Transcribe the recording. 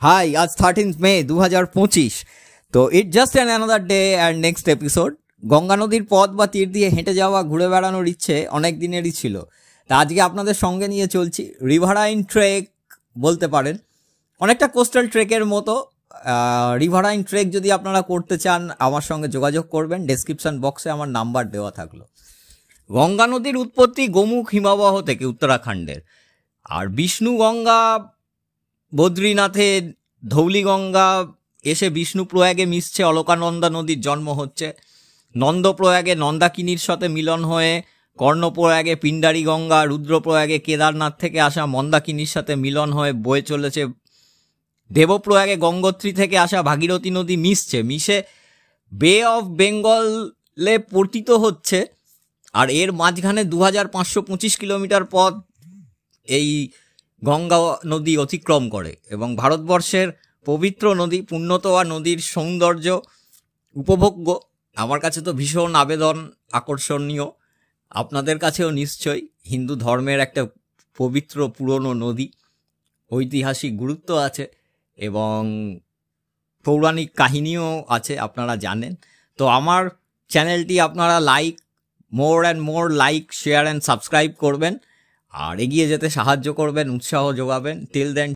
High, আজ 13th মে 2025। তো it just an another day and next episode. Ganga নদীর পথ বা তীর দিয়ে হেঁটে যাওয়া, ঘুরে বেড়ানোর ইচ্ছে অনেক দিনেরই ছিল। তা আজকে আপনাদের সঙ্গে নিয়ে চলছি রিভারাইন ট্রেক বলতে পারেন, অনেকটা কোস্টাল ট্রেকের মতো। রিভারাইন ট্রেক যদি আপনারা করতে চান আমার সঙ্গে যোগাযোগ করবেন, ডেসক্রিপশন বক্সে আমার নাম্বার দেওয়া থাকলো। গঙ্গা নদীর উৎপত্তি গোমুখ হিমাবহ থেকে, উত্তরাখণ্ডের। আর বিষ্ণু গঙ্গা বদ্রীনাথে, ধৌলিগঙ্গা এসে বিষ্ণুপ্রয়াগে মিশছে, অলকানন্দা নদীর জন্ম হচ্ছে। নন্দপ্রয়াগে নন্দাকিনীর সাথে মিলন হয়ে কর্ণপ্রয়াগে পিণ্ডারী গঙ্গা, রুদ্রপ্রয়াগে কেদারনাথ থেকে আসা মন্দাকিনীর সাথে মিলন হয়ে বয়ে চলেছে। দেবপ্রয়াগে গঙ্গোত্রী থেকে আসা ভাগীরথী নদী মিশে বে অফ বেঙ্গলে পতিত হচ্ছে। আর এর মাঝখানে 2525 কিলোমিটার পথ এই গঙ্গা নদী অতিক্রম করে এবং ভারতবর্ষের পবিত্র নদী, পুণ্যতোয়া নদীর সৌন্দর্য উপভোগ্য। আমার কাছে তো ভীষণ আকর্ষণীয়, আপনাদের কাছেও নিশ্চয়ই। হিন্দু ধর্মের একটা পবিত্র পুরনো নদী, ঐতিহাসিক গুরুত্ব আছে এবং পৌরাণিক কাহিনীও আছে, আপনারা জানেন। তো আমার চ্যানেলটি আপনারা more and more like, share and subscribe করবেন আর এগিয়ে যেতে সাহায্য করবেন, উৎসাহ যোগাবেন। Till then